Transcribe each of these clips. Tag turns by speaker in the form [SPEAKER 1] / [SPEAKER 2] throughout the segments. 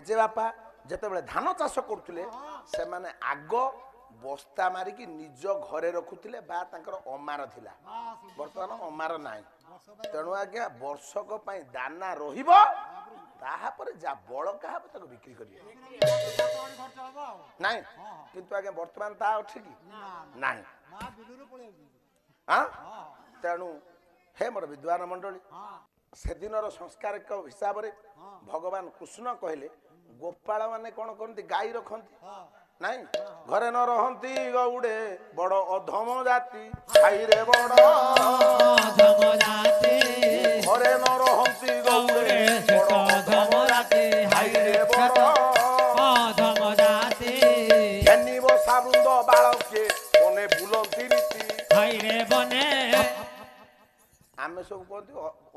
[SPEAKER 1] ଜେଜେ ବାପା ଯେତେବେଳେ ଧାନ ଚାଷ କରୁଥିଲେ ସେମାନେ ଆଗ ବସ୍ତା ମାରିକି ନିଜ ଘରେ ରଖୁଥିଲେ ବା ତାଙ୍କର ଅମାର ଥିଲା। ବର୍ତ୍ତମାନ ଅମାର ନାହିଁ। ତେଣୁ ଆଜ୍ଞା ବର୍ଷକ ପାଇଁ ଦାନା ରହିବ, ତାପରେ ଯାହା ବଳକା ହବ ତାକୁ ବିକ୍ରି କରିବେ ନାଇଁ। କିନ୍ତୁ ଆଜ୍ଞା ବର୍ତ୍ତମାନ ତା ଅଛି କି ନାହିଁ। ତେଣୁ ହେ ମୋର ବିଦ୍ୱାନ ମଣ୍ଡଳୀ, ସେଦିନର ସଂସ୍କାରିକ ହିସାବରେ ଭଗବାନ କୃଷ୍ଣ କହିଲେ ଗୋପାଳ ମାନେ କଣ କରନ୍ତି? ଗାଈ ରଖନ୍ତି ନାଇଁ। ଘରେ ନ ରହନ୍ତି ଗଉଡେ ବଡ ଅଧମ ଜାତି, ଖାଇରେ ବଡ ଅଧମ ଜାତି। ଘରେ ନ ରହନ୍ତି ଗଉଡେ ବଡ ଅଧମ ଜାତି, ଖାଇରେ ବଡ ଅଧମ ଜାତି। ଘେନି ବସା ବୃନ୍ଦ ବାଳକେ ବନେ ବୁଲନ୍ତି ରୀତି, ଖାଇରେ ବନେ। ଆମେ ସବୁ କୁହନ୍ତି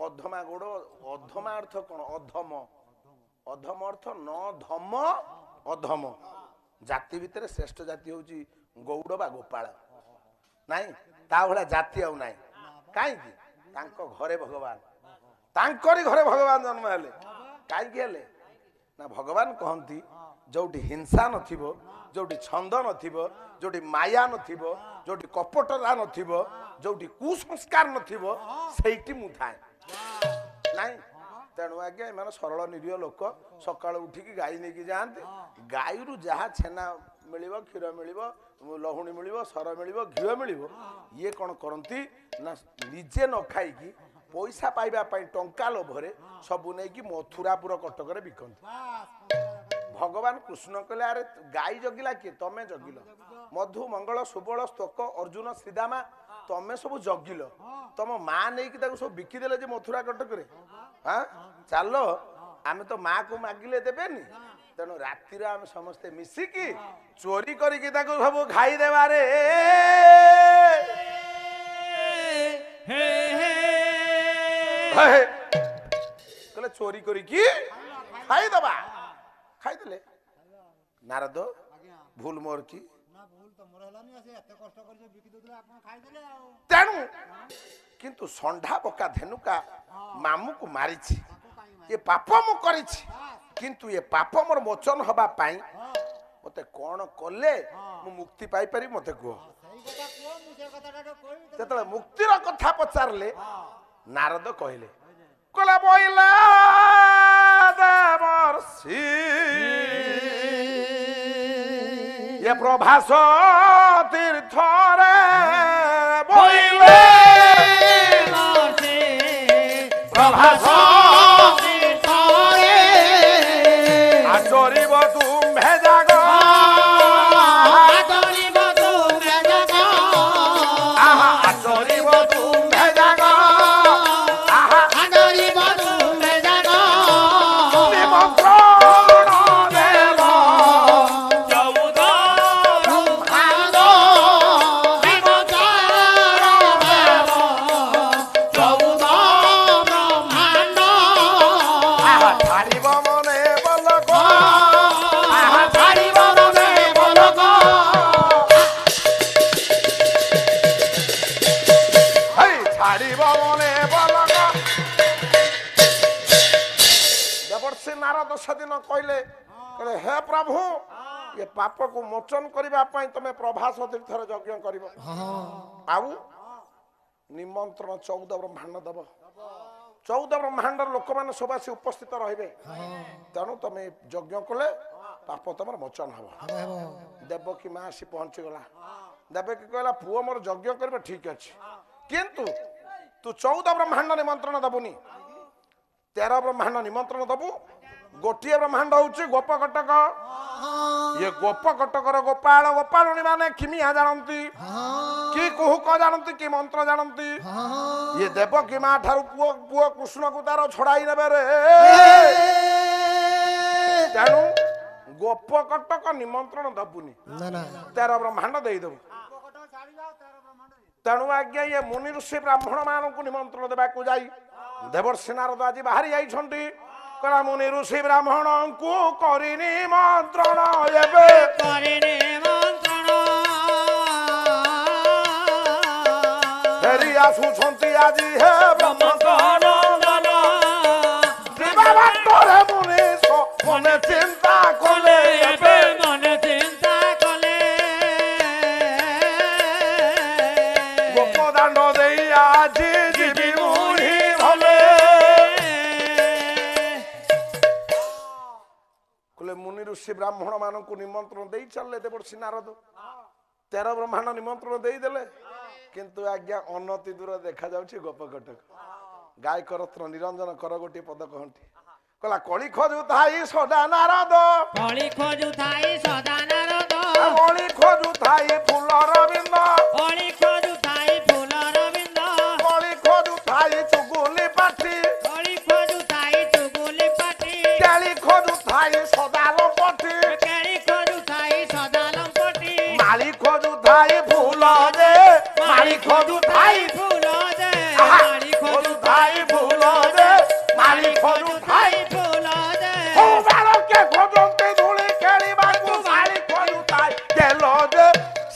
[SPEAKER 1] ଅଧମା ଗୋଡ। ଅଧମା ଅର୍ଥ କଣ? ଅଧମ। ଅଧମ ଅର୍ଥ ନ ଧମ ଅଧମ। ଜାତି ଭିତରେ ଶ୍ରେଷ୍ଠ ଜାତି ହଉଛି ଗୌଡ ବା ଗୋପାଳ ନାଇଁ। ତା ଭଳିଆ ଜାତି ଆଉ ନାହିଁ। କାହିଁକି? ତାଙ୍କ ଘରେ ଭଗବାନ, ତାଙ୍କରି ଘରେ ଭଗବାନ ଜନ୍ମ ହେଲେ। କାହିଁକି ହେଲେ ନା ଭଗବାନ କହନ୍ତି ଯୋଉଠି ହିଂସା ନଥିବ, ଯୋଉଠି ଛନ୍ଦ ନଥିବ, ଯୋଉଠି ମାୟା ନଥିବ, ଯୋଉଠି କପଟତା ନଥିବ, ଯୋଉଠି କୁସଂସ୍କାର ନଥିବ, ସେଇଠି ମୁଁ ଥାଏ ନାଇଁ। ତେଣୁ ଆଜ୍ଞା ଏମାନେ ସରଳ ନିରୀହ ଲୋକ। ସକାଳୁ ଉଠିକି ଗାଈ ନେଇକି ଯାଆନ୍ତି। ଗାଈରୁ ଯାହା ଛେନା ମିଳିବ, କ୍ଷୀର ମିଳିବ, ଲହୁଣୀ ମିଳିବ, ସର ମିଳିବ, ଘିଅ ମିଳିବ। ଇଏ କଣ କରନ୍ତି ନା ନିଜେ ନ ଖାଇକି ପଇସା ପାଇବା ପାଇଁ ଟଙ୍କା ଲୋଭରେ ସବୁ ନେଇକି ମଥୁରାପୁର କଟକରେ ବିକନ୍ତି। ଭଗବାନ କୃଷ୍ଣ କହିଲେ ଆରେ ଗାଈ ଜଗିଲା କିଏ? ତମେ ଜଗିଲ। ମଧୁ ମଙ୍ଗଳ ସୁବଳ ସ୍ତୋକ ଅର୍ଜୁନ ଶ୍ରୀଦାମା ତମେ ସବୁ ଜଗିଲ। ତମ ମା ନେଇକି ତାକୁ ସବୁ ବିକିଦେଲେ ଯେ ମଥୁରା କଟକରେ। ଚାଲ ଆମେ ତ ମା କୁ ମାଗିଲେ ଦେବେନି। ତେଣୁ ରାତିରେ ଆମେ ସମସ୍ତେ ମିଶିକି ଚୋରି କରିକି ତାକୁ ସବୁ ଖାଇଦେବାରେ। କହିଲେ ଚୋରି କରିକି ଖାଇଦବା। ଖାଇଦେଲେ। ନାରଦ ଭୁଲ ମୋର କି? ତେଣୁ କିନ୍ତୁ ଷଣ୍ଢା ବକା ଧେନୁକା ମାମୁକୁ ମାରିଛି। ଏ ପାପ ମୁଁ କରିଛି, କିନ୍ତୁ ଏ ପାପ ମୋର ମୋଚନ ହବା ପାଇଁ ମତେ କଣ କଲେ ମୁଁ ମୁକ୍ତି ପାଇପାରିବି? ମତେ କୁହ। ଯେତେବେଳେ ମୁକ୍ତିର କଥା ପଚାରିଲେ ନାରଦ କହିଲେ କହିଲା ବଇଲା ଦେବର୍ଷି ଏ ପ୍ରଭାସ ତୀର୍ଥରେ ବଇଲେ ପ୍ରଭାସ ତୀର୍ଥରେ ଆଚରିବ ତୁମ୍ଭେ ଜାଗ, ଆଚରିବ ତୁମ୍ଭେ ଜାଗ, ଆଚରିବ ତୁମ୍ଭେ ଜାଗ, ଆଚରିବ ତୁମ୍ଭେ ଜାଗ। ନିମନ୍ତ୍ରଣ ଦେବ ଚଉଦ ବ୍ରହ୍ମାଣ୍ଡ, ନିମନ୍ତ୍ରଣ ଦେବ ଚଉଦ ବ୍ରହ୍ମାଣ୍ଡ। ଛାଡ଼ିବ ମନେ ବଲକ, ଛାଡ଼ିବ ମନେ ବଲକ, ଛାଡ଼ିବ ମନେ ବଲକ। ଦେବର୍ଷି ନାରଦ ସେଦିନ କହିଲେ ହେ ପ୍ରଭୁ, ଏ ପାପକୁ ମୋଚନ କରିବା ପାଇଁ ତମେ ପ୍ରଭାସ ତୀର୍ଥରେ ଯଜ୍ଞ କରିବ, ଆଉ ନିମନ୍ତ୍ରଣ 14 ବ୍ରହ୍ମାଣ୍ଡ ଦବ। 14 ବ୍ରହ୍ମାଣ୍ଡର ଲୋକମାନେ ସବୁ ଆସି ଉପସ୍ଥିତ ରହିବେ। ତେଣୁ ତମେ ଯଜ୍ଞ କଲେ ପାପ ତମର ମୋଚନ ହବ। ଦେବକୀ ମା ଆସି ପହଞ୍ଚିଗଲା। ଦେବକୀ କହିଲା ପୁଅ ମୋର ଯଜ୍ଞ କରିବ ଠିକ ଅଛି, କିନ୍ତୁ ତୁ 14 ବ୍ରହ୍ମାଣ୍ଡ ନିମନ୍ତ୍ରଣ ଦବୁନି, 13 ବ୍ରହ୍ମାଣ୍ଡ ନିମନ୍ତ୍ରଣ ଦବୁ। ଗୋଟିଏ ବ୍ରହ୍ମାଣ୍ଡ ହଉଛି ଗୋପ କଟକ। ଇଏ ଗୋପ କଟକର ଗୋପାଳ ଗୋପାଳୁଣୀ ମାନେ କିମିଆ ଜାଣନ୍ତି, କି କୁହୁକ ଜାଣନ୍ତି, କି ମନ୍ତ୍ର ଜାଣନ୍ତି। ଇଏ ଦେବକୀ ମା ଠାରୁ ପୁଅ କୃଷ୍ଣକୁ ତାର ଛଡାଇ ନେବେ ରେ। ତେଣୁ ଗୋପ କଟକ ନିମନ୍ତ୍ରଣ ଦବୁନି, 13 ବ୍ରହ୍ମାଣ୍ଡ ଦେଇଦବୁ। ତେଣୁ ଆଜ୍ଞା ଇଏ ମୁନି ଋଷି ବ୍ରାହ୍ମଣ ମାନଙ୍କୁ ନିମନ୍ତ୍ରଣ ଦେବାକୁ ଯାଇ ଦେବର୍ଷି ନାରଦ ଆଜି ବାହାରି ଯାଇଛନ୍ତି। କହିଲା ମୁନି ଋଷି ବ୍ରାହ୍ମଣଙ୍କୁ କରି ନିମନ୍ତ୍ରଣ, ଏବେ କରି ନିମନ୍ତ୍ରଣ। ଫେରି ଆସୁଛନ୍ତି ଆଜି ହେ ବ୍ରହ୍ମଙ୍କ ନନ୍ଦନ। ଯିବା ବାଟରେ ମୁନି ମନେ ଚିନ୍ତା बोले मुनि ऋषि ब्राह्मण मान को निमंत्रण दे चलले देवर्षि नारद 13 ब्रह्मांड निमंत्रण दे देले किंतु आज्ञा अनति दूर देखा जाउछि गोपकटक गायक रत्न निरंजन कर गोटे पद कहंती कला कली खोजु थाई सदा नारद
[SPEAKER 2] कली खोजु थाई सदा नारद
[SPEAKER 1] कली खोजु थाई फूल रविंद
[SPEAKER 2] कली खोजु थाई फूल रविंद
[SPEAKER 1] कली खोजु थाई चुगुली पाठी
[SPEAKER 2] कली खोजु थाई चुगुली पाठी
[SPEAKER 1] केली खोजु थाई सदा लंपटी
[SPEAKER 2] केली खोजु थाई सदा लंपटी
[SPEAKER 1] माली खोजु थाई फूल दे माली खोजु थाई
[SPEAKER 2] फूल दे माली खोजु
[SPEAKER 1] थाई फूल दे माली खोजु थाई
[SPEAKER 2] फूल दे
[SPEAKER 1] ओ बालके खोजंते धूली केली बाकू माली खोजु थाई गेलो दे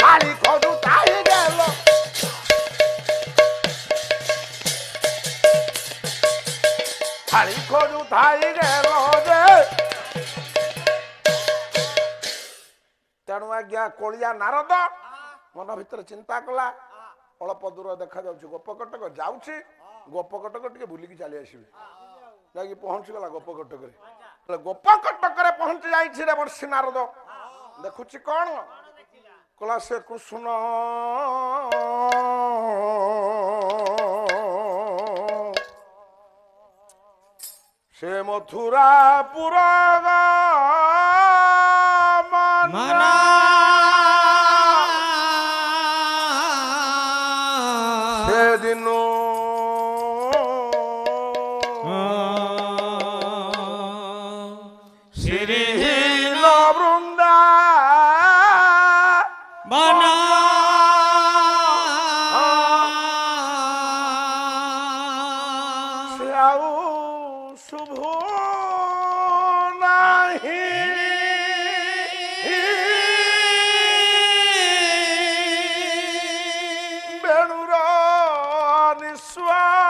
[SPEAKER 1] साली खोजु थाई गेलो साली खोजु थाई गेलो दे तेणु आज्ञा कोलिया नारद मन भीतर चिंता कला अल्प दूर देखा जाउछि गोपकटक जाउछि गोपकटक टिके बुलिकी चली आसीबे जाकी पहुंची गला गोपकटक रे गोपकटक रे पहुंची जाइछि रे वर्षि नारद देखुछि कोन कला से कृष्ण से मथुरा पुरा मना से दिनो श्रीहीन वृंदा
[SPEAKER 2] बना
[SPEAKER 1] से आउ शुभ नाही बेणुर निस्वान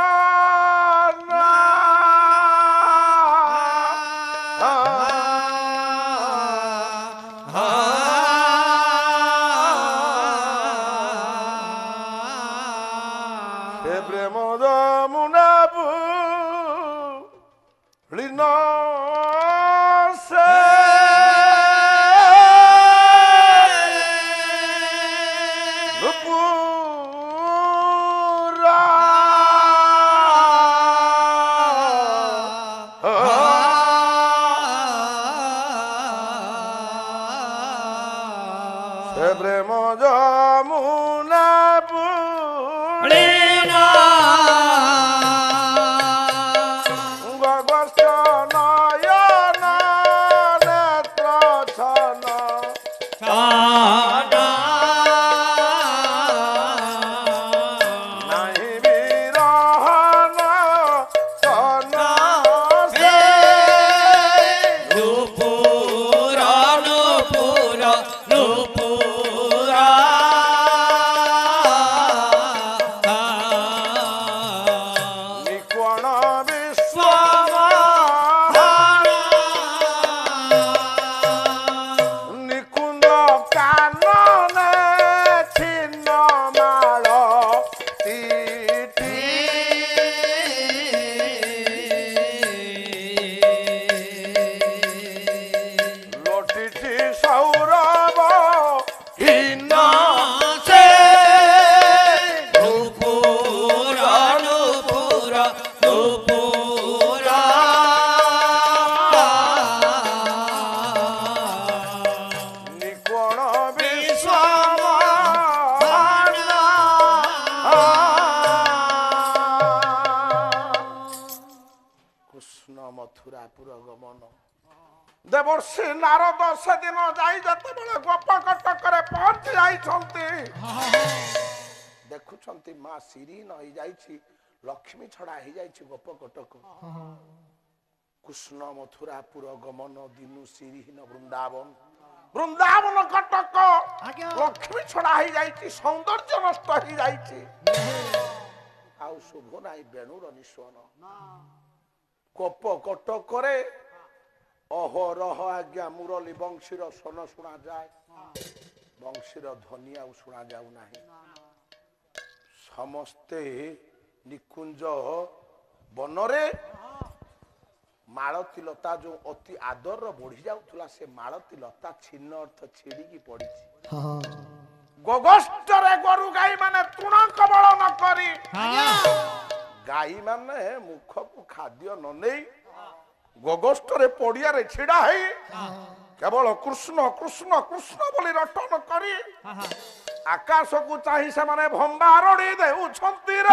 [SPEAKER 1] हे प्रेम मुना लीन से नुपुरा से प्रेम जमुना मथुरापुर गमन देवर्षि नारद से दिन जाई जते बेले गोपकटक रे पहुंच जाइछंती देखुछंती मां सिरी नई जाइछि लक्ष्मी छड़ा ही जाइछि गोपकटक कृष्ण मथुरापुर गमन दिनु सिरीहीन वृंदावन वृंदावन कटक लक्ष्मी छड़ा ही जाइछि सौंदर्य नष्ट ही जाइछि आउ शुभ नाई बेणुर निस्वन गोपकटक रे अहोरह आज्ञा मुरली वंशीर सन शुणा जाए वंशीर ध्वनि आउ शुणा जाऊ नाही समस्ते निकुंज बनरे ମାଳତୀ ଲତା ଯୋଉ ଅତି ଆଦରର ବଢି ଯାଉଥିଲା ସେ ମାଳତୀ ଲତା ଛିନ୍ନ ଅର୍ଥ ଛିଡିକି ପଡିଛି। ଗୋଗଷ୍ଟରେ ଗୋରୁ ଗାଈ ମାନେ ତୃଣ କବଳ ନ କରି ଗାଈ ମାନେ ମୁଖକୁ ଖାଦ୍ୟ ନ ନେଇ ଗୋଗଷ୍ଟରେ ପଡିଆରେ ଛିଡା ହେଇ କେବଳ କୃଷ୍ଣ କୃଷ୍ଣ କୃଷ୍ଣ ବୋଲି ରଟନ କରି ଆକାଶକୁ ଚାହିଁ ସେମାନେ ଭମ୍ବାରଡ଼ି ଦେଉଛନ୍ତି ରେ।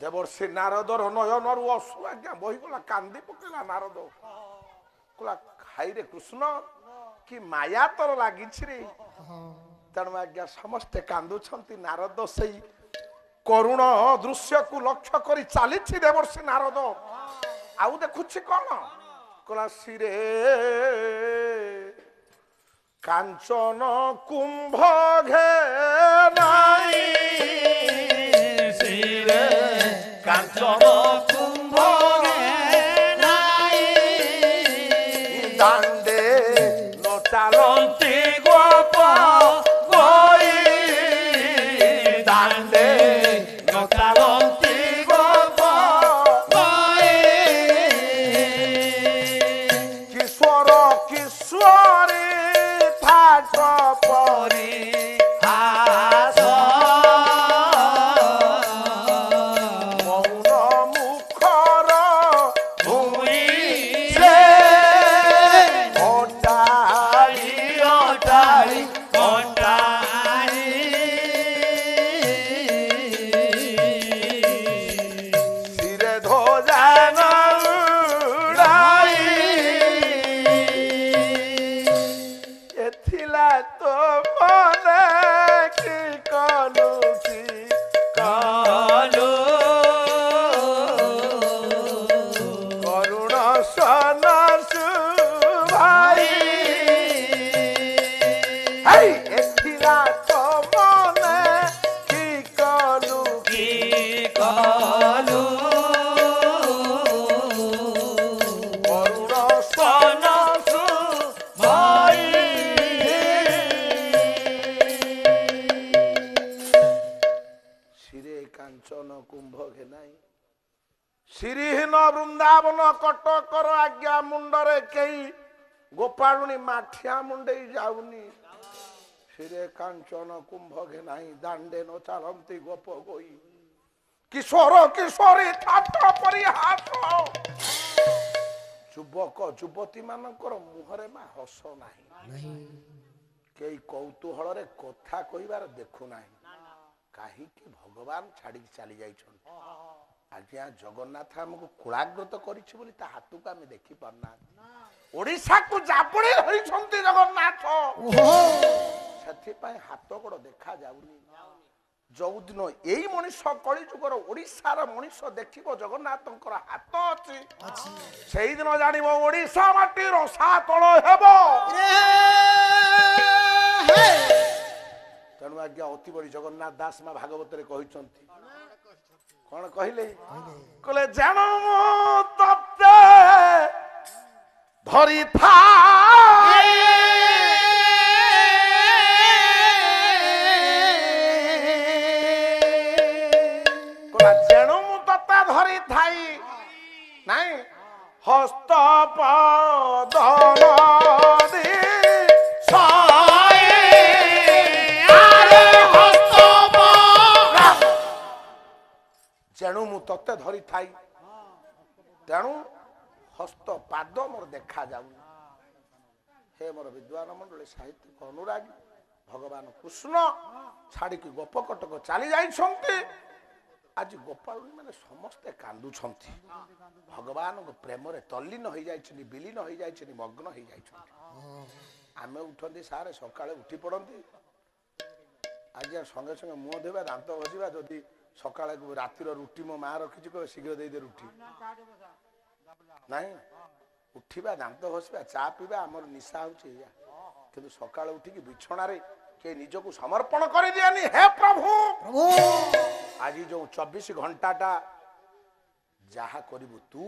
[SPEAKER 1] ଦେବର୍ଷି ନାରଦର ନୟନରୁ ଅଶ୍ରୁ ଆଜ୍ଞା ବହିଗଲା, କାନ୍ଦି ପକେଇଲା ନାରଦ। କହିଲା ଖାଇରେ କୃଷ୍ଣ କି ମାୟା ତୋର ଲାଗିଛି ରେ। ତେଣୁ ଆଜ୍ଞା ସମସ୍ତେ କାନ୍ଦୁଛନ୍ତି। ନାରଦ ସେଇ କରୁଣ ଦୃଶ୍ୟକୁ ଲକ୍ଷ୍ୟ କରି ଚାଲିଛି ଦେବର୍ଷି ନାରଦ। ଆଉ ଦେଖୁଛି କଣ? କହିଲା ଶିରେ କାଞ୍ଚନ କୁମ୍ଭ ଘେନାଇ ଶିରେ କାଞ୍ଚନ କୁମ୍ଭ ଘେନାଇ ଦାଣ୍ଡେ ନ ଚାଲନ୍ତି ଗୋପ ଗୋଇ ଦାଣ୍ଡେ ନ ଚାଲନ୍ତି ଗୋପ ଗୋଇ କିଶୋର କିଶୋରୀ ଥାଟ ପରି ହାସ ମୌନ ମୁଖର ଭୂଇଁ ସେ ଅଟାଳି ଅଟାଳି ଅଟାଳି ଶିରେ ଧ୍ୱଜା ଉଡ଼ାଇ ଏଥିଲା ତ ମନେ କି କଲୁ କି କଲୁ କରୁଣ ସନ ସୁଭାଇ ହେଇ ଏଥିଲା ତ ମନେ କି କଲୁ କି କଲୁ କରୁଣ ସନ ସୁଭାଇ ଶିରେ କାଞ୍ଚନ କୁମ୍ଭ ଘେନାଇ ଶ୍ରୀହୀନ ବୃନ୍ଦାବନ କଟକର ଆଜ୍ଞା ମୁଣ୍ଡରେ କେହି ଗୋପାଳୁଣୀ ମାଠିଆ ମୁଣ୍ଡେଇ ଯାଉନି। ଶିରେ କାଞ୍ଚନ କୁମ୍ଭ ଘେନାଇ ଦାଣ୍ଡେ ନ ଚାଲନ୍ତି ଗୋପ ଗୋଇ କିଶୋର କିଶୋରୀ ଥାଟ ପରିହାସ। ଯୁବକ ଯୁବତୀ ମାନଙ୍କର ମୁହଁରେ ମା ହସ ନାହିଁ, କେହି କୌତୁହଳରେ କଥା କହିବାର ଦେଖୁନାହିଁ। କାହିଁକି? ଭଗବାନ ଛାଡିକି ଚାଲି ଯାଇଛନ୍ତି। ଆଜ୍ଞା ଜଗନ୍ନାଥ ଆମକୁ କୁଳାଗ୍ରତ କରିଛି ବୋଲି ତା ହାତକୁ ଆମେ ଦେଖି ପାରୁନାହାନ୍ତି। ଓଡିଶାକୁ ଜାବୁଡି ଧରିଛନ୍ତି ଜଗନ୍ନାଥ, ସେଥିପାଇଁ ହାତ ଗୋଡ ଦେଖା ଯାଉନି। ଯୋଉଦିନ ଏଇ ମଣିଷ କଳିଯୁଗର ଓଡିଶାର ମଣିଷ ଦେଖିବ ଜଗନ୍ନାଥଙ୍କର ହାତ ଅଛି, ସେଇଦିନ ଜାଣିବ ଓଡିଶା ମାଟି ରସାତଳ ହେବ। ତେଣୁ ଆଜ୍ଞା ଅତି ବଡି ଜଗନ୍ନାଥ ଦାସ ମା ଭାଗବତରେ କହିଛନ୍ତି କଣ କହିଲେ? କହିଲେ ଜାଣୁ ମୁଁ ତତେ ଧରିଥାଏ ଯେଣୁ ମୁଁ ତତେ ଧରିଥାଇ ନାଇଁ ହସ୍ତ ପଦୀ ଯେଣୁ ମୁଁ ତତେ ଧରିଥାଇ ତେଣୁ ହସ୍ତ ପାଦ ମୋର ଦେଖା ଯାଉନି। ହେ ମୋର ବିଦ୍ୱାନ ମଣ୍ଡଳୀ ସାହିତ୍ୟିକ ଅନୁରାଗୀ, ଭଗବାନ କୃଷ୍ଣ ଛାଡିକି ଗୋପ କଟକ ଚାଲି ଯାଇଛନ୍ତି। ଆଜି ଗୋପାଳୁଣୀ ମାନେ ସମସ୍ତେ କାନ୍ଦୁଛନ୍ତି, ଭଗବାନଙ୍କ ପ୍ରେମରେ ତଲ୍ଲୀନ ହେଇଯାଇଛନ୍ତି, ବିଲୀନ ହେଇଯାଇଛନ୍ତି, ମଗ୍ନ ହେଇଯାଇଛନ୍ତି। ଆମେ ଉଠନ୍ତି ସାରେ ସକାଳେ ଉଠି ପଡନ୍ତି, ଆଜ୍ଞା ସଙ୍ଗେ ସଙ୍ଗେ ମୁହଁ ଧୋଇବା ଦାନ୍ତ ଘଷିବା, ଯଦି ସକାଳେ ରାତିର ରୁଟି ମୋ ମା ରଖିଛି କହିବ ଶୀଘ୍ର ଦେଇଦେ ରୁଟି ନାଇଁ, ଉଠିବା ଦାନ୍ତ ଘଷିବା ଚା ପିଇବା ଆମର ନିଶା ହଉଛି ଏଇଆ। କିନ୍ତୁ ସକାଳେ ଉଠିକି ବିଛଣାରେ କେହି ନିଜକୁ ସମର୍ପଣ କରିଦିଏନି। ହେ ପ୍ରଭୁ ଆଜି ଯୋଉ 24 ଘଣ୍ଟାଟା ଯାହା କରିବୁ ତୁ,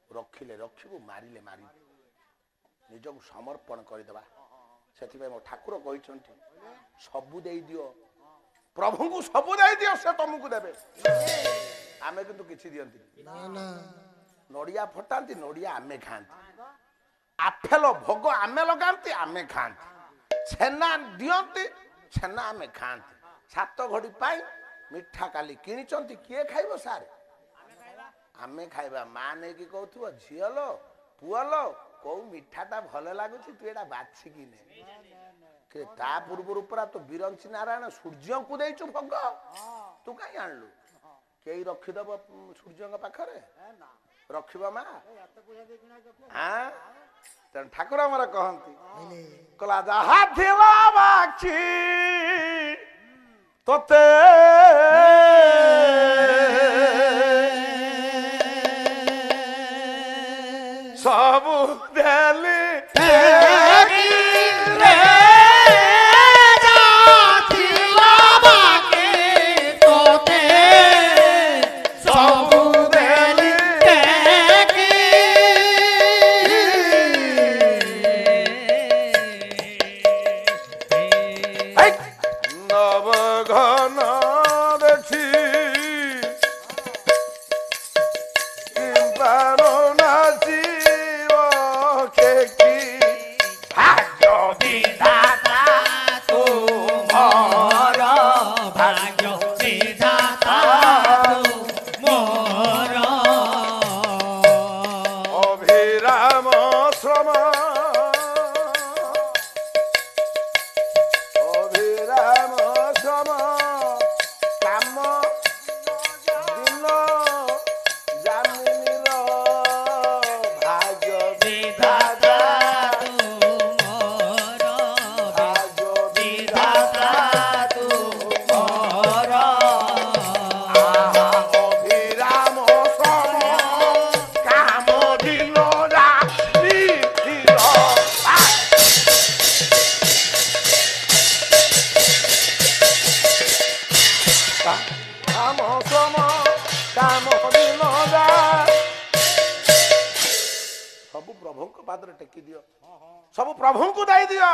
[SPEAKER 1] ରଖିଲେ ରଖିବୁ, ମାରିଲେ ମାରିବୁ। ନିଜକୁ ସମର୍ପଣ କରିଦେବା। ସେଥିପାଇଁ ମୋ ଠାକୁର କହିଛନ୍ତି ସବୁ ଦେଇଦିଅ ପ୍ରଭୁଙ୍କୁ, ସବୁ ଦେଇଦିଅ ସେ ତମକୁ ଦେବେ। ଆମେ କିନ୍ତୁ କିଛି ଦିଅନ୍ତି ନଡ଼ିଆ ଫଟାନ୍ତି, ନଡ଼ିଆ ଆମେ ଖାଆନ୍ତି, ଆପେଲ ଭୋଗ ଆମେ ଲଗାନ୍ତି, ଆମେ ଖାଆନ୍ତି, ଛେନା ଦିଅନ୍ତି, ଛେନା ଆମେ ଖାଆନ୍ତି। 7 ଘଡ଼ି ପାଇଁ ମିଠା କାଲି କିଣିଛନ୍ତି, କିଏ ଖାଇବ ସାର୍? ଆମେ ଖାଇବା। ମା ନେଇକି କହୁଥିବ ଝିଅ ଲୋ ପୁଅ ଲୋ କୋଉ ମିଠାଟା ଭଲ ଲାଗୁଛି ତୁ ଏଇଟା ବାଛିକି ନେ। ତା ପୂର୍ବରୁ ପୁରା ତୁ ବିରଞ୍ଚି ନାରାୟଣ ସୂର୍ଯ୍ୟଙ୍କୁ ଦେଇଛୁ ଭୋଗ, ତୁ କାହିଁ ଆଣିଲୁ? କେହି ରଖିଦବ ସୂର୍ଯ୍ୟଙ୍କ ପାଖରେ? ରଖିବ ମା? ତେଣୁ ଠାକୁର ଆମର କହନ୍ତି କହିଲା ଯାହା ଥିଲା ବାଛି ତୋତେ ସବୁ ଦେଲି ସବୁ ପ୍ରଭୁଙ୍କ ପାଦରେ ଟେକି ଦିଅ, ସବୁ ପ୍ରଭୁଙ୍କୁ ଦେଇ ଦିଅ।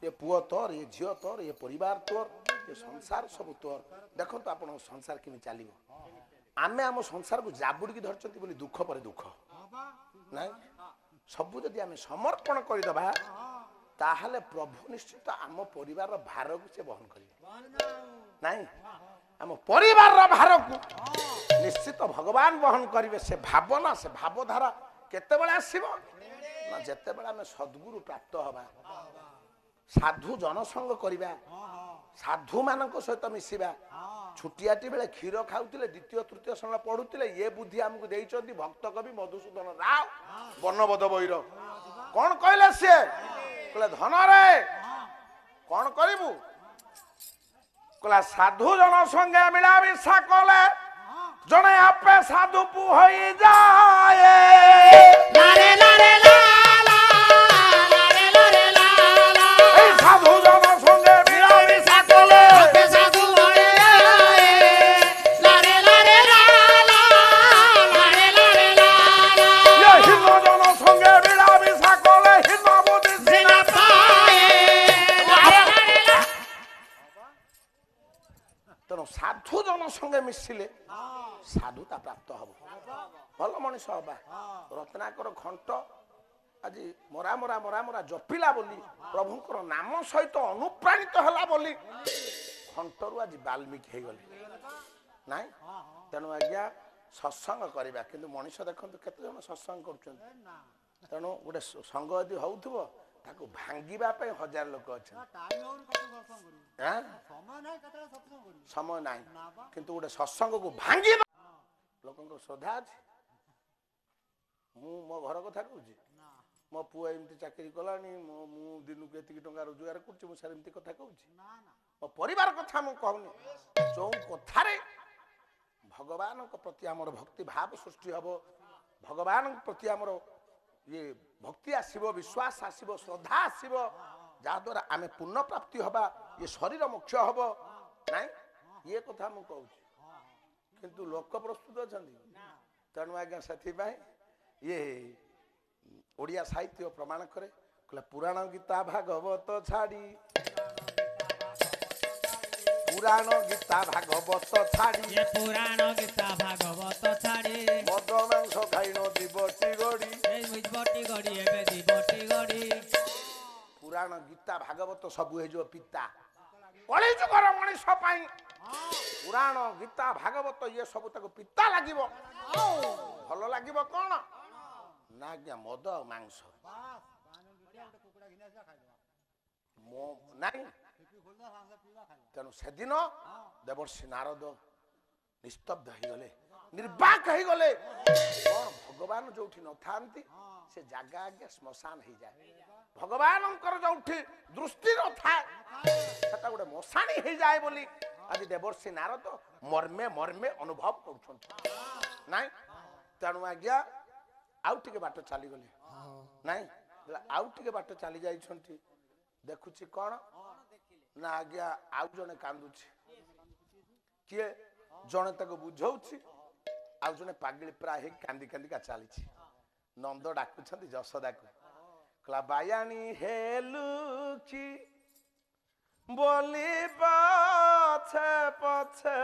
[SPEAKER 1] ଏ ପୁଅ ତୋର, ଏ ଝିଅ ତୋର, ଏ ପରିବାର ତୋର, ଏ ସଂସାର ସବୁ ତୋର। ଦେଖନ୍ତୁ ଆପଣଙ୍କ ସଂସାର କେମିତି ଚାଲିବ। ଆମେ ଆମ ସଂସାରକୁ ଜାବୁଡ଼ିକି ଧରିଛନ୍ତି ବୋଲି ଦୁଃଖ ପରେ ଦୁଃଖ ନାଇଁ। ସବୁ ଯଦି ଆମେ ସମର୍ପଣ କରିଦେବା ତାହେଲେ ପ୍ରଭୁ ନିଶ୍ଚିତ ଆମ ପରିବାରର ଭାରକୁ ସେ ବହନ କରିବେ ନାଇଁ। ଆମ ପରିବାରର ଭାରକୁ ନିଶ୍ଚିତ ଭଗବାନ ବହନ କରିବେ। ସେ ଭାବନା, ସେ ଭାବଧାରା କେତେବେଳେ ଆସିବ ନା ଯେତେବେଳେ ଆମେ ସଦ୍ଗୁରୁ ପ୍ରାପ୍ତ ହେବା, ସାଧୁ ଜନସଙ୍ଗ କରିବା, ସାଧୁ ମାନଙ୍କ ସହିତ ମିଶିବା। ଛୁଟିଆଟି ବେଳେ କ୍ଷୀର ଖାଉଥିଲେ, ଦ୍ୱିତୀୟ ତୃତୀୟ ଶ୍ରେଣୀ ପଢୁଥିଲେ। ଏ ବୁଦ୍ଧି ଆମକୁ ଦେଇଛନ୍ତି ଭକ୍ତ କବି ମଧୁସୂଦନ ରାଓ ବର୍ଣ୍ଣବୋଧ ବହିର। କଣ କହିଲେ ସିଏ? କହିଲେ ଧନରେ କଣ କରିବୁ? କହିଲା ସାଧୁ ଜନ ସଙ୍ଗେ ମିଳାମିଶା କଲେ ଜଣେ ଆପେ ସାଧୁ ହୋଇଯାଏ। এই সাধু জন সঙ্গে মিলামিশা কলে হিন্দু জন সঙ্গে মিলামিশা কলে হিন্দু বুদ্ধি সিনা পায়। তেণু সাধু জন সঙ্গে মিশিলে সাধুতা প্রাপ্ত হব, ভাল মଣିଷ হবা। ରତ୍ନାକର ଘଣ୍ଟ ଆଜି ମରା ମରା ମରା ମରା ଜପିଲା ବୋଲି, ପ୍ରଭୁଙ୍କର ନାମ ସହିତ ଅନୁପ୍ରାଣିତ ହେଲା ବୋଲି ଘଣ୍ଟରୁ ଆଜି ବାଲ୍ମୀକି ହେଇଗଲେ ନାଇଁ। ତେଣୁ ଆଜ୍ଞା ସତ୍ସଙ୍ଗ କରିବା, କିନ୍ତୁ ମଣିଷ ଦେଖନ୍ତୁ କେତେ ଜଣ ସତ୍ସଙ୍ଗ କରୁଛନ୍ତି। ତେଣୁ ଗୋଟେ ସଙ୍ଗ ଯଦି ହଉଥିବ ତାକୁ ଭାଙ୍ଗିବା ପାଇଁ 1000 ଲୋକ ଅଛନ୍ତି। ସମୟ ନାହିଁ, କିନ୍ତୁ ଗୋଟେ ସତ୍ସଙ୍ଗକୁ ଭାଙ୍ଗି ଲୋକଙ୍କର ଶ୍ରଦ୍ଧା ଅଛି। ମୁଁ ମୋ ଘର କଥା କହୁଛି, ମୋ ପୁଅ ଏମିତି ଚାକିରି କଲାଣି, ମୁଁ ଦିନକୁ ଏତିକି ଟଙ୍କା ରୋଜଗାର କରୁଛି, ମୁଁ ସାର୍ ଏମିତି କଥା କହୁଛି? ମୋ ପରିବାର କଥା ମୁଁ କହୁନି। ଯୋଉ କଥାରେ ଭଗବାନଙ୍କ ପ୍ରତି ଆମର ଭକ୍ତି ଭାବ ସୃଷ୍ଟି ହବ, ଭଗବାନଙ୍କ ପ୍ରତି ଆମର ଇଏ ଭକ୍ତି ଆସିବ, ବିଶ୍ୱାସ ଆସିବ, ଶ୍ରଦ୍ଧା ଆସିବ, ଯାହାଦ୍ୱାରା ଆମେ ପୂର୍ଣ୍ଣ ପ୍ରାପ୍ତି ହବା, ଇଏ ଶରୀର ମୋକ୍ଷ ହବ ନାଇଁ। ଇଏ କଥା ମୁଁ କହୁଛି, କିନ୍ତୁ ଲୋକ ପ୍ରସ୍ତୁତ ଅଛନ୍ତି। ତେଣୁ ଆଜ୍ଞା ସେଥିପାଇଁ ଇଏ ଓଡ଼ିଆ ସାହିତ୍ୟ ପ୍ରମାଣ କରେ କହିଲା ପୁରାଣ ଗୀତା ଭାଗବତ ଛାଡ଼ି ପୁରାଣ ଗୀତା ଭାଗବତ ଛାଡ଼ି
[SPEAKER 2] ଏ ପୁରାଣ ଗୀତା ଭାଗବତ ଛାଡ଼ି
[SPEAKER 1] ମଦ ମାଂସ ଖାଇନ ଦିବଟି ଗଡ଼ି
[SPEAKER 2] ଏ ବଟି ଗଡ଼ି ଏବେ ଦିବଟି ଗଡ଼ି
[SPEAKER 1] ପୁରାଣ ଗୀତା ଭାଗବତ ସବୁ ହେଇଯିବ ପିତା କଳିଯୁଗର ମଣିଷ ପାଇଁ ପୁରାଣ ଗୀତା ଭାଗବତ ଇଏ ସବୁ ତାକୁ ପିତା ଲାଗିବ ଭଲ ଲାଗିବ କଣ ନା ଆଜ୍ଞା ମଦ ଆଉ ମାଂସ ନାଇଁ ତେଣୁ ସେଦିନ ଦେବର୍ଷି ନାରଦ ନିସ୍ତବ୍ଧ ହେଇଗଲେ ନିର୍ବାକ ହେଇଗଲେ କଣ ଭଗବାନ ଯୋଉଠି ନଥାନ୍ତି ସେ ଜାଗା ଆଜ୍ଞା ଶ୍ମଶାନ ହେଇଯାଏ ଭଗବାନଙ୍କର ଯୋଉଠି ଦୃଷ୍ଟି ନଥାଏ ସେଟା ଗୋଟେ ମଶାଣୀ ହେଇଯାଏ ବୋଲି ଆଜି ଦେବର୍ଷି ନାରଦ ମର୍ମେ ମର୍ମେ ଅନୁଭବ କରୁଛନ୍ତି ନାଇଁ ତେଣୁ ଆଜ୍ଞା ଆଉ ଟିକେ ବାଟ ଚାଲିଗଲେ ନାଇଁ ଆଉ ଟିକେ ବାଟ ଚାଲି ଯାଇଛନ୍ତି ଦେଖୁଛି କଣ ନା ଆଜ୍ଞା ଆଉ ଜଣେ କାନ୍ଦୁଛି କିଏ ଜଣେ ତାକୁ ବୁଝଉଛି ଆଉ ଜଣେ ପାଗଳି ପ୍ରାୟ ହେଇ କାନ୍ଦି କାନ୍ଦିକା ଚାଲିଛି ନନ୍ଦ ଡାକୁଛନ୍ତି ଯଶୋଦାକୁ କହିଲା ବାୟାଣୀ ହେଲୁ କି ବୋଲି ପଛେ ପଛେ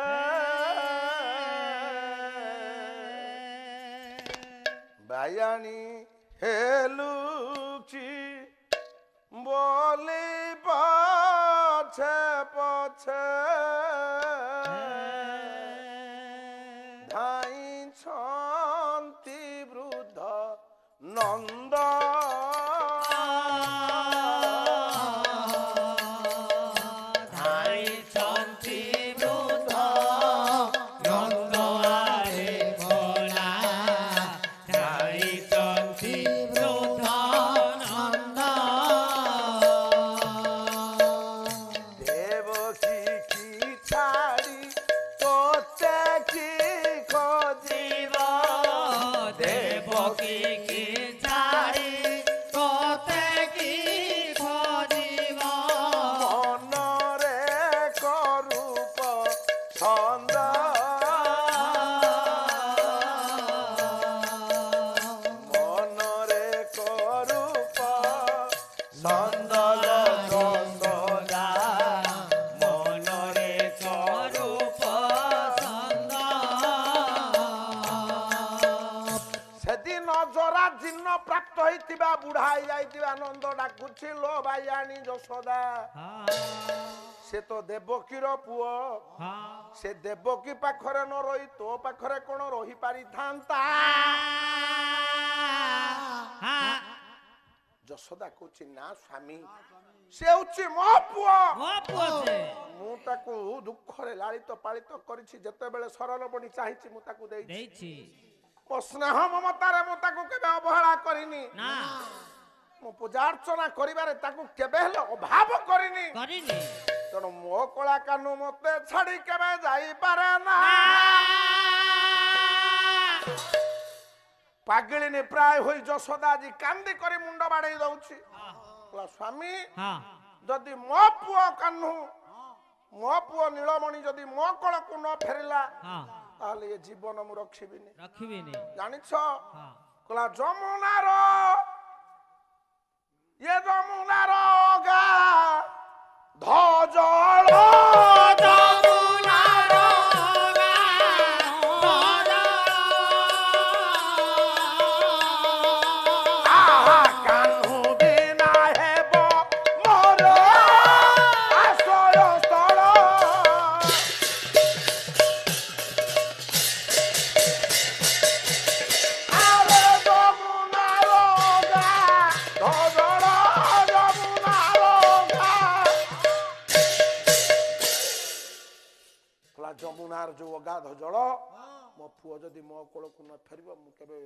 [SPEAKER 1] ବାୟାଣୀ ହେଲୁ କି ବୋଲି ପଛେ ପଛେ ଧାଇଁଛନ୍ତି ବୃଦ୍ଧ ନନ୍ଦ
[SPEAKER 2] ଧାଇଁଛନ୍ତି ବୃଦ୍ଧ ନନ୍ଦ ଆରେ ଭୋଲା ଧାଇଁଛନ୍ତି ବୃଦ୍ଧ ନନ୍ଦ
[SPEAKER 1] ଦେବକୀ କି ଛାଡ଼ି ତୋତେ କି ଖୋଜିବ
[SPEAKER 2] ଦେବକୀ କି ଛାଡ଼ି ତୋତେ କି ଖୋଜିବ
[SPEAKER 1] ମନରେ କରୁପ ଛନ୍ଦ ମନରେ କରୁପ ସନ୍ଦଲ ଯଶୋଦା
[SPEAKER 2] ମନରେ ସ୍ୱରୂପ ସନ୍ଦ
[SPEAKER 1] ସେଦିନ ଜରା ଜୀର୍ଣ୍ଣ ପ୍ରାପ୍ତ ହେଇଥିବା ବୁଢା ହେଇଯାଇଥିବା ନନ୍ଦ ଡାକୁଛି ଲୋ ବାୟାଣୀ ଯଶୋଦା ସେ ତ ଦେବକୀର ପୁଅ ସେ ଦେବକୀ ପାଖରେ ନ ରହି ତୋ ପାଖରେ କଣ ରହିପାରିଥାନ୍ତା ଯଶୋଦା କହୁଛି ନା ସ୍ୱାମୀ ସେ ହଉଛି ମୋ ପୁଅ ମୁଁ ତାକୁ ଦୁଃଖରେ ଲାଳିତ ପାଳିତ କରିଛି ଯେତେବେଳେ ସରଳ ବଣି ଚାହିଁଛି ମୁଁ ତାକୁ ଦେଇଛି
[SPEAKER 2] ଦେଇଛି
[SPEAKER 1] ମୋ ସ୍ନେହ ମମତାରେ ମୁଁ ତାକୁ କେବେ ଅବହେଳା କରିନି
[SPEAKER 2] ନା
[SPEAKER 1] ମୁଁ ପୂଜା ଅର୍ଚ୍ଚନା କରିବାରେ ତାକୁ କେବେ ହେଲେ ଅଭାବ କରିନି
[SPEAKER 2] କରିନି
[SPEAKER 1] ତେଣୁ ମୋ କଳା କାନୁ ମତେ ଛାଡି କେବେ ଯାଇପାରେ ନା ପାଗଳିନୀ ପ୍ରାୟ ହୋଇ ଯଶୋଦା ଆଜି କାନ୍ଦି କରି ମୁଣ୍ଡ ବାଡେଇ ଦଉଛି ସ୍ୱାମୀ ଯଦି ମୋ ପୁଅ କାହ୍ନୁ ମୋ ପୁଅ ନୀଳମଣି ଯଦି ମୋ କୋଳକୁ ନ ଫେରିଲା ତାହେଲେ ଏ ଜୀବନ ମୁଁ ରଖିବିନି ଜାଣିଛ କହିଲା ଯମୁନାର ଏ ଯମୁନାର ଗା ଧଜଳ
[SPEAKER 2] ଯମୁନାର
[SPEAKER 1] ଆହା କାହ୍ନୁ ବିନା ହେବ ମୋର ଆଶ୍ରୟ ସ୍ଥଳ ଆରେ ଯମୁନାର ଗା ଧଜଳ ଯମୁନାର ଗା ଯମୁନାର ଯୋଉ ଅଗାଧ ଜଳ ମୋ ପୁଅ ଯଦି ମୋ କୋଳକୁ ନ ଫେରିବ ମୁଁ କେବେ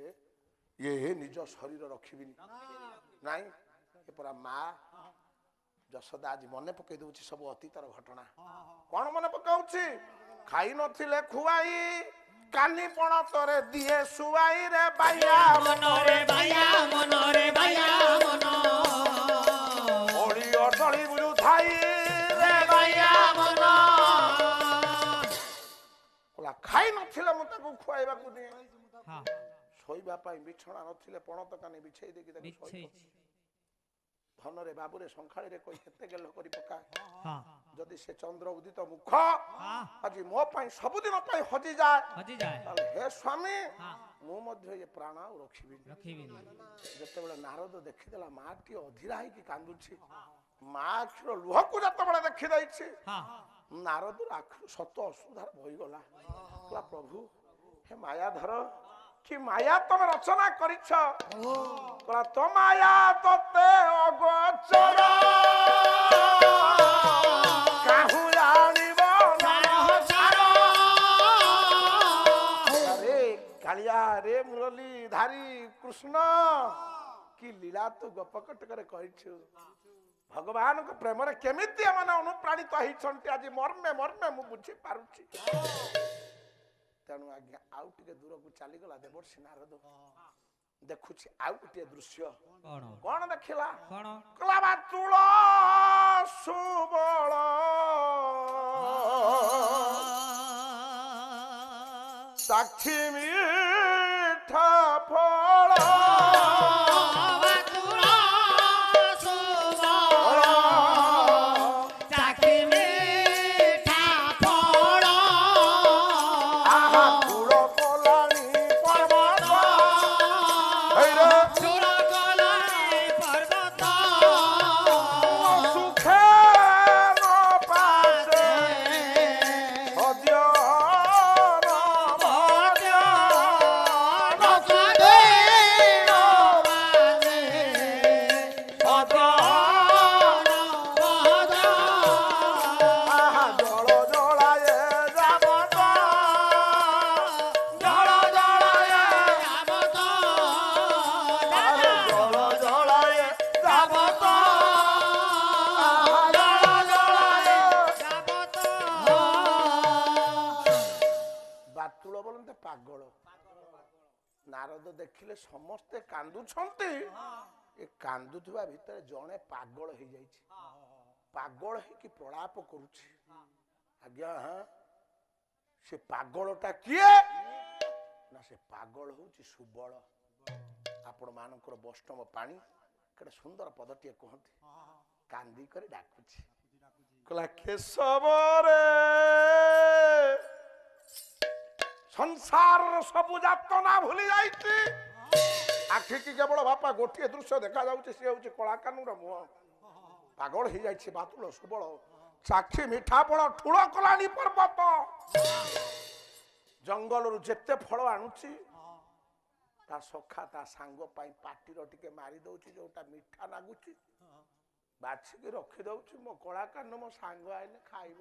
[SPEAKER 1] ଇଏ ନିଜ ଶରୀର ରଖିବିନି ନାଇଁ ଏ ପରା ମା ଯଶୋଦା ଆଜି ମନେ ପକେଇ ଦଉଛି ସବୁ ଅତୀତର ଘଟଣା କଣ ମନେ ପକାଉଛି ଖାଇ ନଥିଲେ ଖୁଆଇ କାନି ପଣ ତୋରେ ଦିଏ ଶୁଆଇ ରେ ବାୟା
[SPEAKER 2] ମନରେ ବାୟା ମନରେ ବାୟା ମନ
[SPEAKER 1] ଓଳି ଅଟଳି ବୁଝୁଥାଇ ରେ
[SPEAKER 2] ବାୟା ମନ
[SPEAKER 1] ଖାଇ ନଥିଲେ ମୁଁ ତାକୁ ଖୁଆଇବାକୁ ଦିଏ ଶୋଇବା ପାଇଁ ବିଛଣା ନଥିଲେ ପଣତ କାନି ବିଛେଇ ଦେଇକି ତାକୁ ଶୋଇ
[SPEAKER 2] ବିଛେଇଛି
[SPEAKER 1] ଧନରେ ବାବୁରେ ଶଙ୍ଖାଳିରେ କହି କେତେ ଗେଲ କରି ପକା
[SPEAKER 2] ହଁ
[SPEAKER 1] ଯଦି ସେ ଚନ୍ଦ୍ର ଉଦିତ ମୁଖ
[SPEAKER 2] ହଁ
[SPEAKER 1] ଆଜି ମୋ ପାଇଁ ସବୁଦିନ ପାଇଁ ହଜିଯାଏ
[SPEAKER 2] ହଜିଯାଏ
[SPEAKER 1] ତାହେଲେ ହେ ସ୍ୱାମୀ
[SPEAKER 2] ହଁ
[SPEAKER 1] ମୁଁ ମଧ୍ୟ ଏ ପ୍ରାଣ ଆଉ ରଖିବିନି।
[SPEAKER 2] ରଖିବିନି
[SPEAKER 1] ଯେତେବେଳେ ନାରଦ ଦେଖିଦେଲା ମାଟି ଅଧୀରା ହେଇକି କାନ୍ଦୁଛି ମା ଆଖିର ଲୁହକୁ ଯେତେବେଳେ ଦେଖିଦେଇଛି
[SPEAKER 2] ହଁ
[SPEAKER 1] ନାରଦର ଆଖିରୁ ସତ ଅସୁଧାର ବହିଗଲା କହିଲା ପ୍ରଭୁ ହେ ମାୟାଧର କି ମାୟା ତମେ ରଚନା କରିଛ କହିଲା ତ ମାୟା ତତେ ଅଗୋଚର କାହୁ ଜାଣିବ ରେ କାଳିଆ ରେ ମୁରଲି ଧାରୀ କୃଷ୍ଣ କି ଲୀଳା ତୁ ଗପକଟକରେ କରିଛୁ ଭଗବାନଙ୍କ ପ୍ରେମରେ କେମିତି ଏମାନେ ଅନୁପ୍ରାଣିତ ହେଇଛନ୍ତି ଆଜି ମର୍ମେ ମର୍ମେ ମୁଁ ବୁଝି ପାରୁଛି ତେଣୁ ଆଜ୍ଞା ଆଉ ଟିକେ ଦୂରକୁ ଚାଲିଗଲା ଦେବର୍ଷି ନାରଦ ଦେଖୁଛି ଆଉ ଗୋଟିଏ ଦୃଶ୍ୟ
[SPEAKER 2] କଣ
[SPEAKER 1] କଣ ଦେଖିଲା
[SPEAKER 2] କଣ
[SPEAKER 1] କହିଲା ବାତୁଳ ସୁବଳ ସାକ୍ଷୀ ମିଠା ଫଳ ନାରଦ ଦେଖିଲେ ସମସ୍ତେ କାନ୍ଦୁଛନ୍ତି ଏ କାନ୍ଦୁଥିବା ଭିତରେ ଜଣେ ପାଗଳ ହେଇଯାଇଛି ପାଗଳ ହେଇକି ପ୍ରଳାପ କରୁଛି ଆଜ୍ଞା ସେ ପାଗଳଟା କିଏ ନା ସେ ପାଗଳ ହଉଛି ସୁବଳ ଆପଣ ମାନଙ୍କର ବୈଷ୍ଣବ ପାଣି କେତେ ସୁନ୍ଦର ପଦଟିଏ କୁହନ୍ତି କାନ୍ଦି କରି ଡାକୁଛି କହିଲା କେଶବରେ ସଂସାରର ସବୁ ଯାତନା ଭୁଲି ଯାଇଛି ଆଖିକି କେବଳ ବାପା ଗୋଟିଏ ଦୃଶ୍ୟ ଦେଖା ଯାଉଛି ସେ ହଉଛି କଳାକାନୁର ମୁହଁ ପାଗଳ ହେଇଯାଇଛି ବାତୁଳ ସୁବଳ ସାକ୍ଷୀ ମିଠା ଫଳ ଠୁଳ କଲାଣି ପର୍ବତ ଜଙ୍ଗଲରୁ ଯେତେ ଫଳ ଆଣୁଛି ତା ସଖା ତା ସାଙ୍ଗ ପାଇଁ ପାଟିର ଟିକେ ମାରି ଦଉଛି ଯୋଉଟା ମିଠା ଲାଗୁଛି ବାଛିକି ରଖି ଦଉଛି ମୋ କଳାକାନ ମୋ ସାଙ୍ଗ ଆଇଲେ ଖାଇବ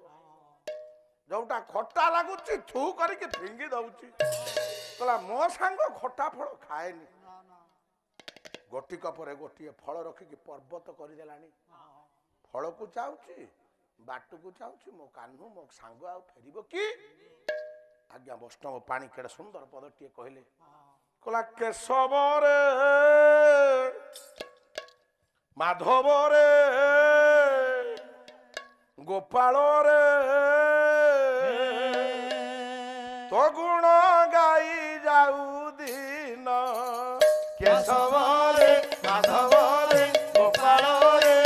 [SPEAKER 1] ଯୋଉଟା ଖଟା ଲାଗୁଛି ଥୁ କରିକି ଫିଙ୍ଗି ଦଉଛି କହିଲା ମୋ ସାଙ୍ଗ ଖଟା ଫଳ ଖାଏନି ଗୋଟିକ ପରେ ଗୋଟିଏ ଫଳ ରଖିକି ପର୍ବତ କରିଦେଲାଣି ଫଳକୁ ଚାହୁଁଛି ବାଟକୁ ଚାହୁଁଛି ମୋ କାହ୍ନୁ ମୋ ସାଙ୍ଗ ଆଉ ଫେରିବ କି ଆଜ୍ଞା ବୈଷ୍ଣବ ପାଣି କେଡେ ସୁନ୍ଦର ପଦଟିଏ କହିଲେ କହିଲା କେଶବରେ ମାଧବରେ ଗୋପାଳରେ তো গুণ গাই যাও দিন কেশবরে মাধবরে গোপালরে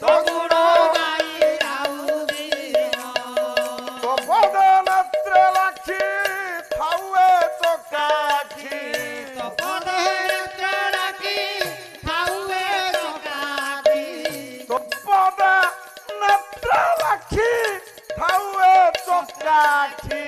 [SPEAKER 1] তো গুণ গাই যাও দিন তো পদ নেত্রে লাখি থাউয়ে তো কাখি তো পদ নেত্রে লাখি থাউয়ে তো কাখি তো পদ নেত্রে লাখি থাউয়ে তো কাখি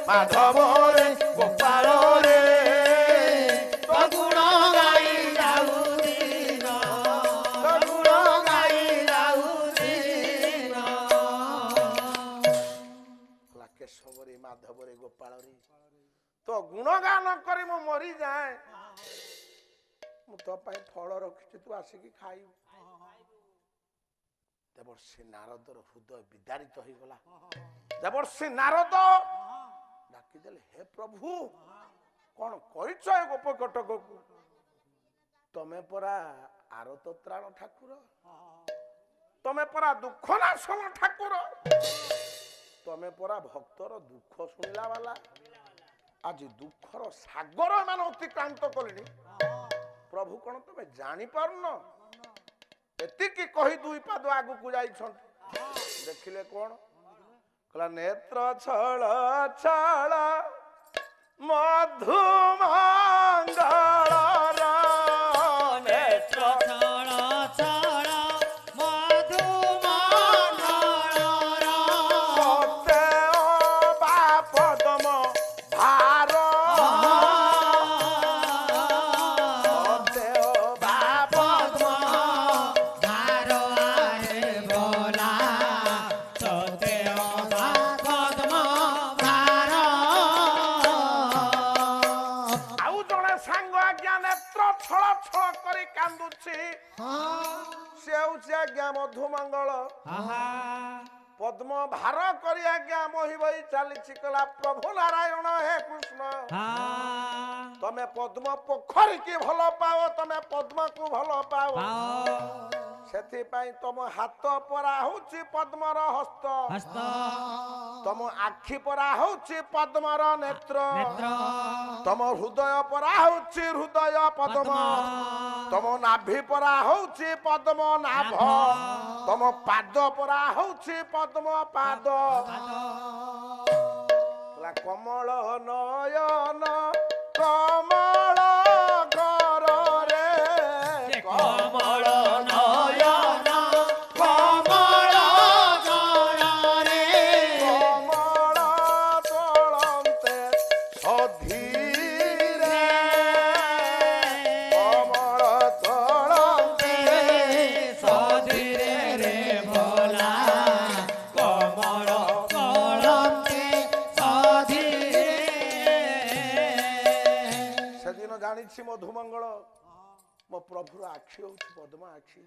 [SPEAKER 1] মাধবরে গোপালরে তগুণ গাই যাও দিন তগুণ গাই যাও দিন কেশবরে মাধবরে গোপালরে তো গুণগান କରି ମୁଁ ମରିଯାଏ ମୁଁ ତୋ ପାଇଁ ଫଳ ରଖିଛି ତୁ ଆସିକି ଖାଇବୁ ଦେବର୍ଷି ନାରଦର ହୃଦୟ ବିଦାରିତ ହେଇଗଲା ଦେବର୍ଷି ନାରଦ ଡାକିଦେଲେ ହେ ପ୍ରଭୁ କଣ କରିଛ ଏ ଗୋପ କଟକକୁ? ତମେ ପରା ଆରତ ତ୍ରାଣ ଠାକୁର, ତମେ ପରା ଦୁଃଖ ନାଶନ ଠାକୁର, ତମେ ପରା ଭକ୍ତର ଦୁଃଖ ଶୁଣିଲା ବାଲା। ଆଜି ଦୁଃଖର ସାଗର ଏମାନେ ଅତିକ୍ରାନ୍ତ କଲେଣି। ପ୍ରଭୁ କଣ ତମେ ଜାଣିପାରୁନ? ଏତିକି କହି ଦୁଇ ପାଦ ଆଗକୁ ଯାଇଛନ୍ତି। ଦେଖିଲେ କଣ କହିଲା, ନେତ୍ର ଛଳ ଛଳ ମଧୁମଙ୍ଗଳର ନେତ୍ର
[SPEAKER 2] ଛଳ ଛଳ ମଧୁମଙ୍ଗଳର
[SPEAKER 1] ସତେ ବା ପଦମ ଭାର ସତେ ବା
[SPEAKER 2] ପଦ୍ମ ଧାର ଆରେ ବୋଲା ସତେ ଅବା ପଦ୍ମ ଭାର।
[SPEAKER 1] ଆଉ ଜଣେ ସାଙ୍ଗ ଆଜ୍ଞା ନେତ୍ର ଛଳ ଛଳ କରି କାନ୍ଦୁଛି। ସେ ହଉଛି ଆଜ୍ଞା ମଧୁମଙ୍ଗଳ। ପଦ୍ମ ଭାର କରି ଆଜ୍ଞା ମୋହି ବହି ଚାଲିଛି। କହିଲା, ପ୍ରଭୁ ନାରାୟଣ ହେ କୃଷ୍ଣ, ତମେ ପଦ୍ମ ପୋଖରୀ କି ଭଲ ପାଅ, ତମେ ପଦ୍ମକୁ ଭଲ ପାଅ, ସେଥିପାଇଁ ତମ ହାତ ପରା ହଉଛି ପଦ୍ମର ହସ୍ତ, ତମ ଆଖି ପରା ହଉଛି ପଦ୍ମର ନେତ୍ର, ତମ ହୃଦୟ ପରା ହଉଛି ହୃଦୟ ପଦ୍ମ, ତମ ନାଭି ପରା ହଉଛି ପଦ୍ମ ନାଭ, ତମ ପାଦ ପରା ହଉଛି ପଦ୍ମ ପାଦ। କମଳ ନୟନ କମଳ କରରେ
[SPEAKER 2] କମଳ ନୟନ କମଳ ଗଳରେ
[SPEAKER 1] କମଳ ତୋଳନ୍ତେ ସଧୀରେ କମଳ ତୋଳନ୍ତେ
[SPEAKER 2] ସଧୀରେ ରେ ବୋଲା କମଳ କଳନ୍ତେ ସଧୀରେ।
[SPEAKER 1] ସେଦିନ ଜାଣିଛି ମଧୁମଙ୍ଗଳ ମୋ ପ୍ରଭୁର ଆଖି ହଉଛି ପଦ୍ମ ଆଖି।